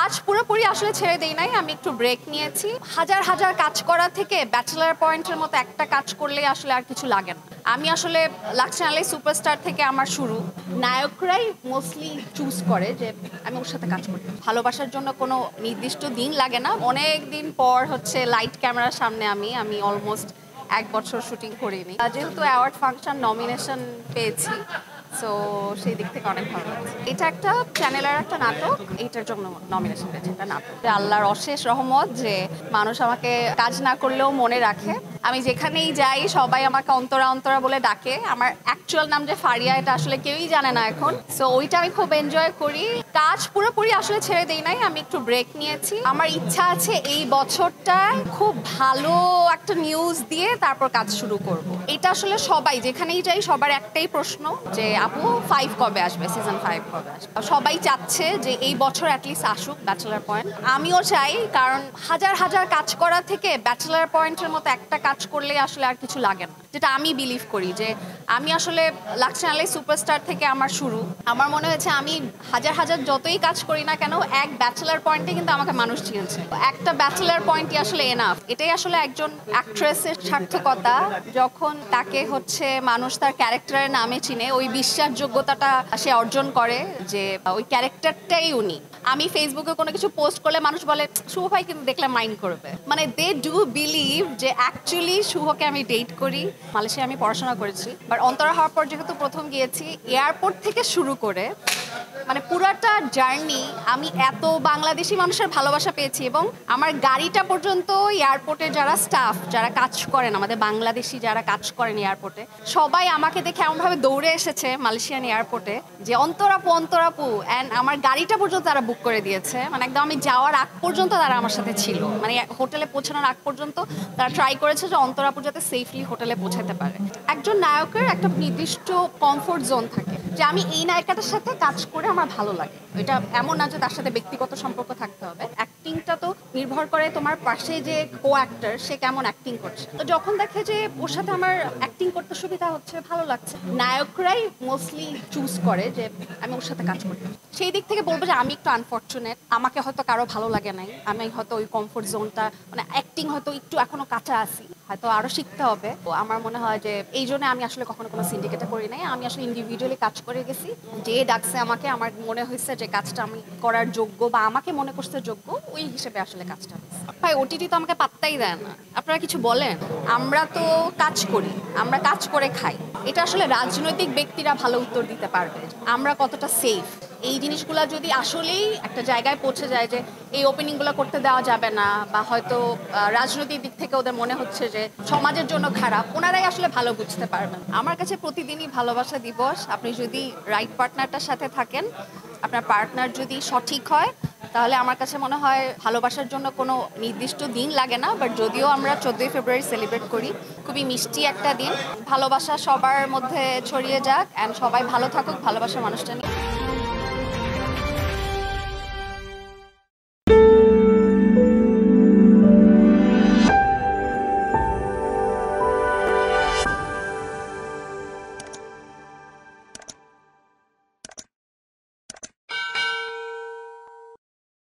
কাজ পুরোপুরি আসলে ছেড়ে দেই নাই, আমি একটু ব্রেক নিয়েছি। হাজার হাজার কাজ করা থেকে ব্যাচেলার পয়েন্টের মতো একটা কাজ করলে আসলে আর কিছু লাগে না। আমি আসলে লাক্স চ্যানেলে সুপারস্টার থেকে আমার শুরু। নায়করাই মোস্টলি চুজ করে যে আমি ওর সাথে কাজ করি। ভালোবাসার জন্য কোনো নির্দিষ্ট দিন লাগে না। অনেক দিন পর হচ্ছে লাইট ক্যামেরার সামনে আমি অলমোস্ট 1 বছর শুটিং করিনি। যেহেতু অ্যাওয়ার্ড ফাংশন নমিনেশন পেয়েছি, সো সেই দিক থেকে অনেক ভালো লাগছে। এটা একটা চ্যানেলের একটা নাটক, এইটার জন্য নমিনেশন পেয়েছে। এটা নাটক, আল্লাহর অশেষ রহমত যে মানুষ আমাকে কাজ না করলেও মনে রাখে। আমি যেখানেই যাই সবাই আমাকে অন্তরা অন্তরা বলে ডাকে। আমার অ্যাকচুয়াল নাম যে ফারিয়া, এটা আসলে কেউই জানে না এখন। সো ওইটা আমি খুব এনজয় করি। কাজ পুরোপুরি আসলে ছেড়ে দেই নাই, আমি একটু ব্রেক নিয়েছি। আমার ইচ্ছা আছে এই বছরটায় খুব ভালো একটা নিউজ দিয়ে তারপর কাজ শুরু করব। এটা আসলে সবাই যেখানেই যাই সবার একটাই প্রশ্ন যে আপু 5 কবে আসবে, সিজন 5 কবে আসবে। সবাই চাচ্ছে যে এই বছর অ্যাটলিস্ট আসুক ব্যাচেলার পয়েন্ট। আমিও চাই, কারণ হাজার হাজার কাজ করা থেকে ব্যাচেলার পয়েন্টের মতো একটা কাজ করলে আসলে আর কিছু লাগে না, যেটা আমি বিলিভ করি। যে আমি আসলে লাক্স চ্যানেলে সুপারস্টার থেকে আমার শুরু। আমার মনে হয়েছে আমি হাজার হাজার যতই কাজ করি না কেন, এক ব্যাচেলার পয়েন্টে কিন্তু আমাকে মানুষ চিনছে। একটা ব্যাচেলার পয়েন্টই আসলে এনাফ। এটাই আসলে একজন অ্যাক্ট্রেসের সার্থকতা, যখন তাকে হচ্ছে মানুষ তার ক্যারেক্টারের নামে চিনে, ওই বিশ্বাসযোগ্যতাটা সে অর্জন করে যে ওই ক্যারেক্টারটাই উনি। আমি ফেসবুকে কোনো কিছু পোস্ট করলে মানুষ বলে শুভ ভাই কিন্তু দেখলে মাইন্ড করবে, মানে দে ডু বিলিভ যে অ্যাকচুয়ালি শুভকে আমি ডেট করি। মালয়েশিয়া আমি পড়াশোনা করেছি, বাট অন্তরা হওয়ার পর যেহেতু প্রথম গিয়েছি, এয়ারপোর্ট থেকে শুরু করে মানে পুরাটা জার্নি আমি এত বাংলাদেশি মানুষের ভালোবাসা পেয়েছি। এবং আমার গাড়িটা পর্যন্ত এয়ারপোর্টে যারা স্টাফ, যারা কাজ করেন, আমাদের বাংলাদেশি যারা কাজ করেন এয়ারপোর্টে, সবাই আমাকে দেখে এমনভাবে দৌড়ে এসেছে মালয়েশিয়ান এয়ারপোর্টে যে অন্তরাপু অন্তরাপু, অ্যান্ড আমার গাড়িটা পর্যন্ত তারা বুক করে দিয়েছে। মানে একদম আমি যাওয়ার আগ পর্যন্ত তারা আমার সাথে ছিল, মানে হোটেলে পৌঁছানোর আগ পর্যন্ত তারা ট্রাই করেছে যে অন্তরাপু যাতে সেফলি হোটেলে পৌঁছাতে পারে। একজন নায়কের একটা নির্দিষ্ট কমফোর্ট জোন থাকে, যে আমি এই নায়িকাটার সাথে কাজ করে আমার ভালো লাগে। এটা এমন না যে তার সাথে ব্যক্তিগত সম্পর্ক থাকতে হবে। অ্যাক্টিংটা তো নির্ভর করে তোমার পাশে যে কো অ্যাক্টর সে কেমন অ্যাক্টিং করছে। তো যখন দেখে যে ওর সাথে আমার অ্যাক্টিং করতে সুবিধা হচ্ছে, ভালো লাগছে, নায়করাই মোস্টলি চুজ করে যে আমি ওর সাথে কাজ করি। সেই দিক থেকে বলবো যে আমি একটু আনফর্চুনেট, আমাকে হয়তো কারো ভালো লাগে নাই, আমি হয়তো ওই কমফোর্ট জোনটা, মানে অ্যাক্টিং হয়তো একটু এখনো কাঁচা আছি, হয়তো আরো শিখতে হবে। তো আমার মনে হয় যে এই জন্য আমি আসলে কখনো কোনো সিন্ডিকেটে করি নাই, আমি আসলে ইন্ডিভিজুয়ালি কাজ করে গেছি। যে ডাকছে আমাকে, আমার মনে হয়েছে যে কাজটা আমি করার যোগ্য বা আমাকে মনে করছে যোগ্য, ওই হিসেবে আসলে কাজটা হয়েছে। ভাই ওটিটি তো আমাকে পাত্তাই দেয় না, আপনারা কিছু বলেন। আমরা তো কাজ করি, আমরা কাজ করে খাই। এটা আসলে রাজনৈতিক ব্যক্তিরা ভালো উত্তর দিতে পারবে আমরা কতটা সেফ। এই জিনিসগুলো যদি আসলেই একটা জায়গায় পৌঁছে যায় যে এই ওপেনিংগুলো করতে দেওয়া যাবে না, বা হয়তো রাজনৈতিক দিক থেকে ওদের মনে হচ্ছে যে সমাজের জন্য খারাপ, ওনারাই আসলে ভালো বুঝতে পারবেন। আমার কাছে প্রতিদিনই ভালোবাসা দিবস। আপনি যদি রাইট পার্টনারটার সাথে থাকেন, আপনার পার্টনার যদি সঠিক হয়, তাহলে আমার কাছে মনে হয় ভালোবাসার জন্য কোনো নির্দিষ্ট দিন লাগে না। বাট যদিও আমরা 14 ফেব্রুয়ারি সেলিব্রেট করি, খুবই মিষ্টি একটা দিন। ভালোবাসা সবার মধ্যে ছড়িয়ে যাক, অ্যান্ড সবাই ভালো থাকুক ভালোবাসার মানুষটা নিয়ে।